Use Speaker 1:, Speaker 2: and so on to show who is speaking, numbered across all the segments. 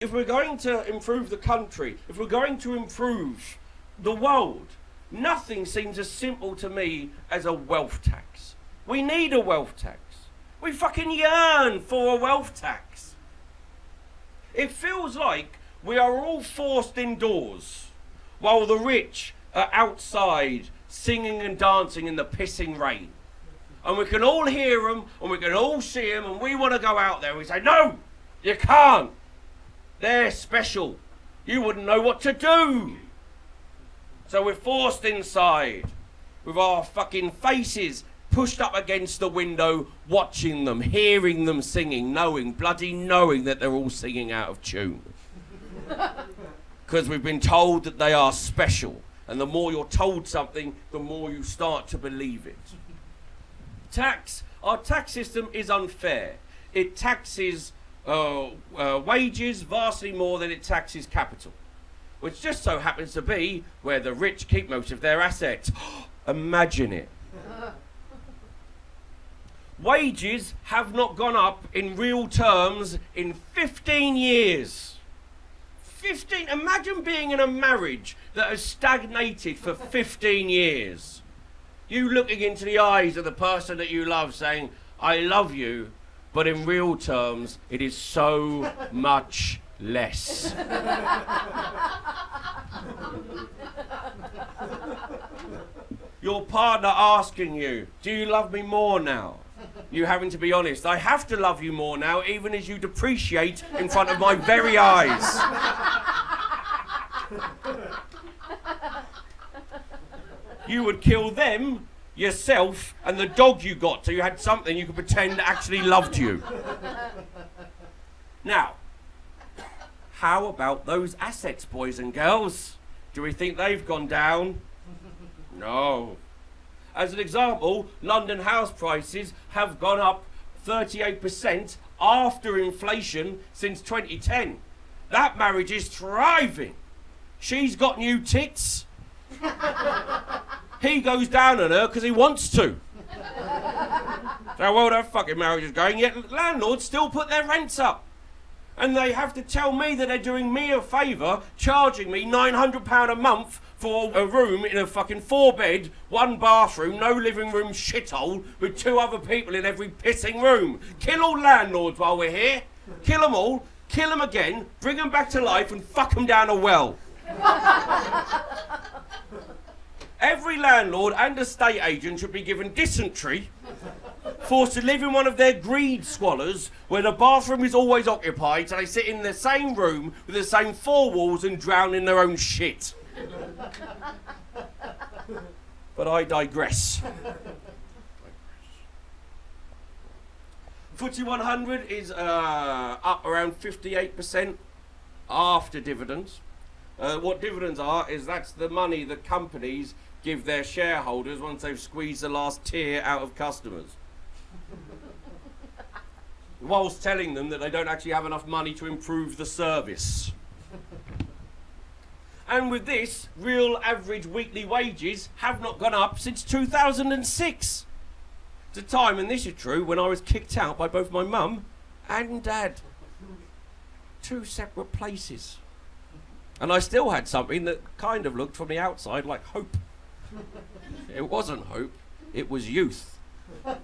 Speaker 1: If we're going to improve the country, if we're going to improve the world, nothing seems as simple to me as a wealth tax. We need a wealth tax. We fucking yearn for a wealth tax. It feels like we are all forced indoors while the rich are outside singing and dancing in the pissing rain. And we can all hear them and we can all see them, and we want to go out there and we say, no, you can't. They're special. You wouldn't know what to do. So we're forced inside with our fucking faces pushed up against the window, watching them, hearing them singing, knowing that they're all singing out of tune. Because we've been told that they are special. And the more you're told something, the more you start to believe it. Our tax system is unfair. It taxes wages vastly more than it taxes capital, which just so happens to be where the rich keep most of their assets. Imagine it. Wages have not gone up in real terms in 15 years. 15. Imagine being in a marriage that has stagnated for 15 years. You looking into the eyes of the person that you love saying, I love you, but in real terms, it is so much less. Your partner asking you, do you love me more now? You having to be honest, I have to love you more now, even as you depreciate in front of my very eyes. You would kill them, yourself, and the dog you got, so you had something you could pretend actually loved you. Now, how about those assets, boys and girls? Do we think they've gone down? No. As an example, London house prices have gone up 38% after inflation since 2010. That marriage is thriving. She's got new tits. He goes down on her because he wants to. So well, that fucking marriage is going, yet landlords still put their rents up. And they have to tell me that they're doing me a favour, charging me £900 a month for a room in a fucking 4-bed, 1 bathroom, no living room shithole with 2 other people in every pissing room. Kill all landlords while we're here. Kill them all, kill them again, bring them back to life and fuck them down a well. Every landlord and estate agent should be given dysentery, forced to live in one of their greed swallows where the bathroom is always occupied, so they sit in the same room with the same 4 walls and drown in their own shit. But I digress. FTSE 100 is up around 58% after dividends. What dividends are is that's the money that companies give their shareholders once they've squeezed the last tear out of customers. Whilst telling them that they don't actually have enough money to improve the service. And with this, real average weekly wages have not gone up since 2006. It's a time, and this is true, when I was kicked out by both my mum and dad. 2 separate places. And I still had something that kind of looked from the outside like hope. It wasn't hope, it was youth. When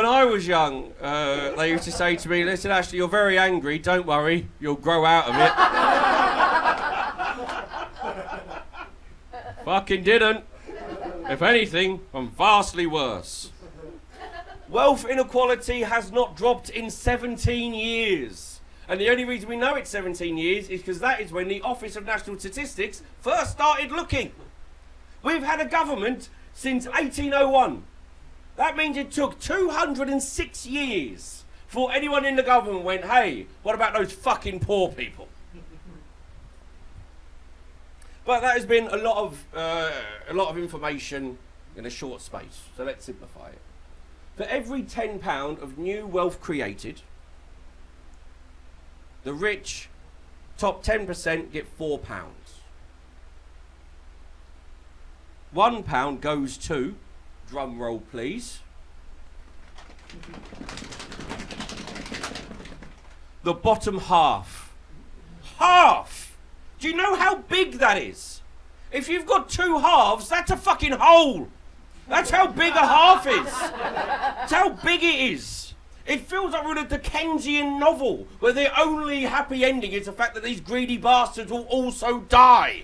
Speaker 1: I was young, they used to say to me, listen, Ashley, you're very angry, don't worry, you'll grow out of it. Fucking didn't. If anything, I'm vastly worse. Wealth inequality has not dropped in 17 years. And the only reason we know it's 17 years is because that is when the Office of National Statistics first started looking. We've had a government since 1801. That means it took 206 years before anyone in the government went, hey, what about those fucking poor people? But that has been a lot of information in a short space, so let's simplify it. For every £10 of new wealth created, The rich, top 10% get £4. £1 goes to, drum roll please, the bottom half. Half! Do you know how big that is? If you've got two halves, that's a fucking hole. That's how big a half is. That's how big it is. It feels like we're in a Dickensian novel where the only happy ending is the fact that these greedy bastards will also die.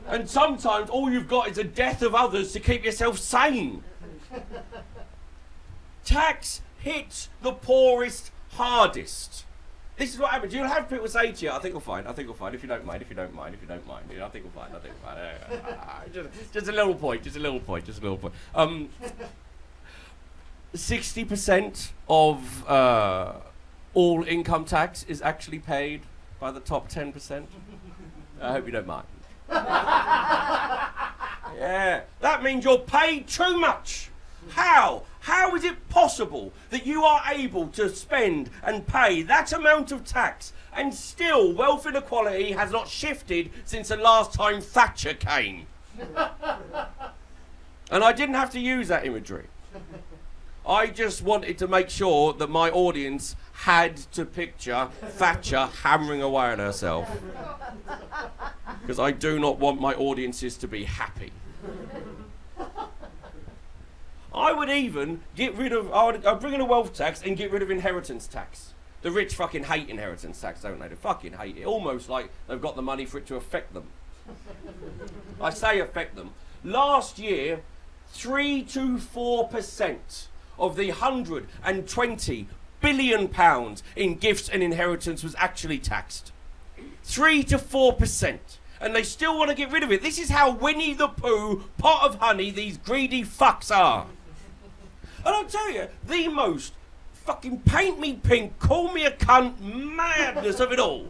Speaker 1: And sometimes all you've got is the death of others to keep yourself sane. Tax hits the poorest hardest. This is what happens. You'll have people say to you, I think we'll find, if you don't mind, You know, I think we'll find. Just a little point. 60% of all income tax is actually paid by the top 10%. I hope you don't mind. Yeah, that means you're paid too much. How? How is it possible that you are able to spend and pay that amount of tax and still wealth inequality has not shifted since the last time Thatcher came? And I didn't have to use that imagery. I just wanted to make sure that my audience had to picture Thatcher hammering away on herself. Because I do not want my audiences to be happy. I would even get rid of, I'd bring in a wealth tax and get rid of inheritance tax. The rich fucking hate inheritance tax, don't they? They fucking hate it. Almost like they've got the money for it to affect them. I say affect them. Last year, 3 to 4% of the £120 billion in gifts and inheritance was actually taxed. 3 to 4%. And they still want to get rid of it. This is how Winnie the Pooh, pot of honey, these greedy fucks are. And I'll tell you, the most fucking paint me pink, call me a cunt madness of it all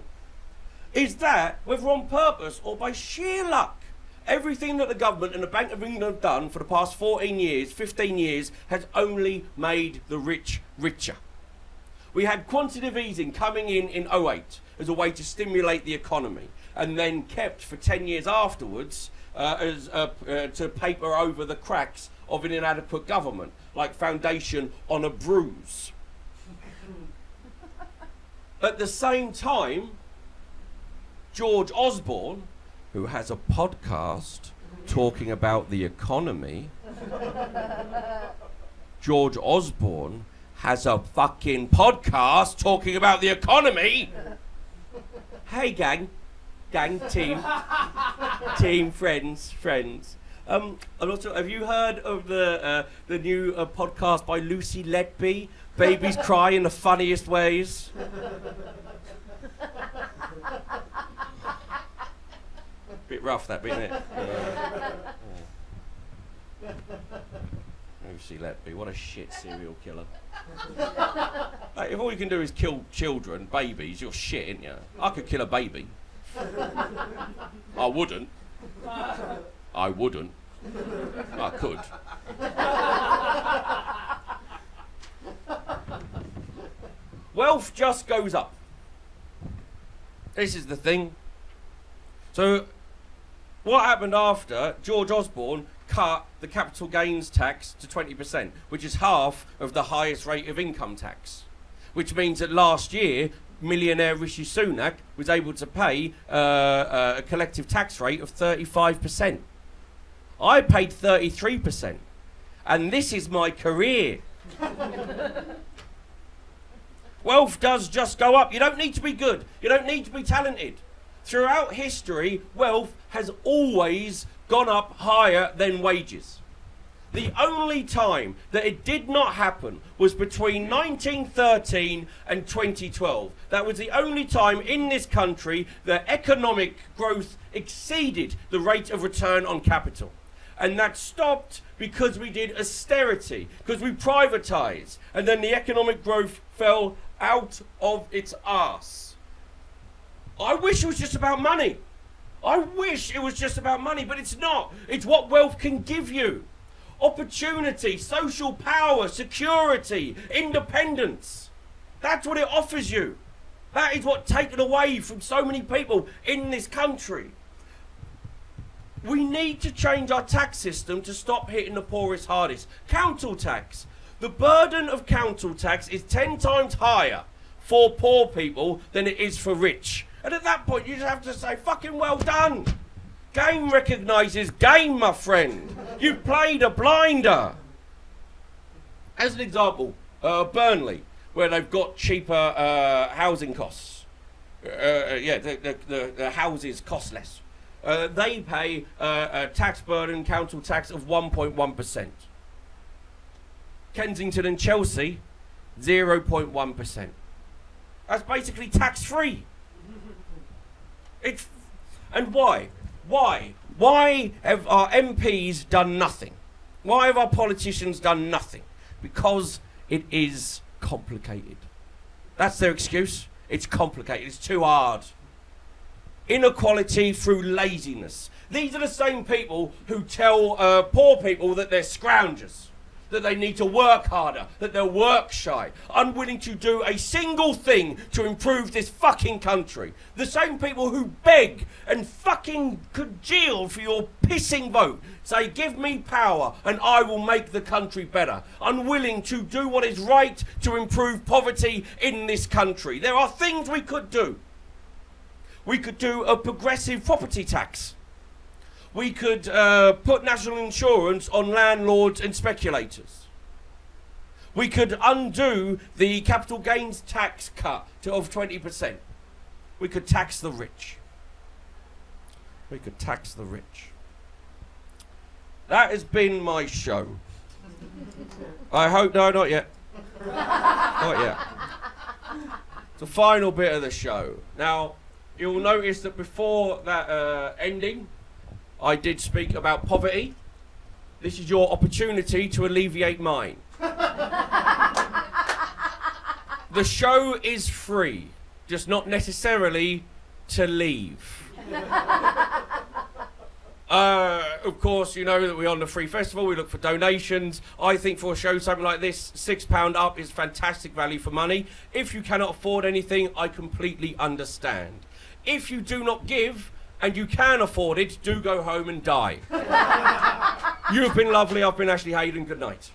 Speaker 1: is that, whether on purpose or by sheer luck, everything that the government and the Bank of England have done for the past 14 years, 15 years, has only made the rich richer. We had quantitative easing coming in 08 as a way to stimulate the economy, and then kept for 10 years afterwards to paper over the cracks of an inadequate government, like foundation on a bruise. At the same time, George Osborne, who has a podcast talking about the economy, George Osborne has a fucking podcast talking about the economy. Hey gang, team, friends. I'm not sure, have you heard of the new podcast by Lucy Letby? Babies cry in the funniest ways. Bit rough that bit, isn't it? Lucy Letby, what a shit serial killer. Like, if all you can do is kill children, babies, you're shit, ain't you? I could kill a baby. I wouldn't. I could. Wealth just goes up. This is the thing. So, what happened after George Osborne cut the capital gains tax to 20%, which is half of the highest rate of income tax? Which means that last year, millionaire Rishi Sunak was able to pay a collective tax rate of 35%. I paid 33%. And this is my career. Wealth does just go up. You don't need to be good. You don't need to be talented. Throughout history, wealth has always gone up higher than wages. The only time that it did not happen was between 1913 and 2012. That was the only time in this country that economic growth exceeded the rate of return on capital. And that stopped because we did austerity, because we privatised, and then the economic growth fell out of its arse. I wish it was just about money. I wish it was just about money, but it's not. It's what wealth can give you. Opportunity, social power, security, independence. That's what it offers you. That is what's taken away from so many people in this country. We need to change our tax system to stop hitting the poorest hardest. Council tax. The burden of council tax is 10 times higher for poor people than it is for rich. And at that point, you just have to say, fucking well done. Game recognises game, my friend. You've played a blinder. As an example, Burnley, where they've got cheaper housing costs. The houses cost less. They pay a tax burden, council tax of 1.1%. Kensington and Chelsea, 0.1%. That's basically tax-free. And why? Why? Why have our MPs done nothing? Why have our politicians done nothing? Because it is complicated. That's their excuse. It's complicated. It's too hard. Inequality through laziness. These are the same people who tell poor people that they're scroungers, that they need to work harder, that they're work shy, unwilling to do a single thing to improve this fucking country. The same people who beg and fucking congeal for your pissing vote, say, give me power and I will make the country better. Unwilling to do what is right to improve poverty in this country. There are things we could do. We could do a progressive property tax. We could put national insurance on landlords and speculators. We could undo the capital gains tax cut of 20%. We could tax the rich. We could tax the rich. That has been my show. I hope, no, not yet. Not yet. It's the final bit of the show. Now, you'll notice that before that ending, I did speak about poverty. This is your opportunity to alleviate mine. The show is free, just not necessarily to leave. Of course, you know that we're on the free festival, we look for donations. I think for a show something like this, £6 up is fantastic value for money. If you cannot afford anything, I completely understand. If you do not give, and you can afford it, do go home and die. You have been lovely. I've been Ashley Hayden. Good night.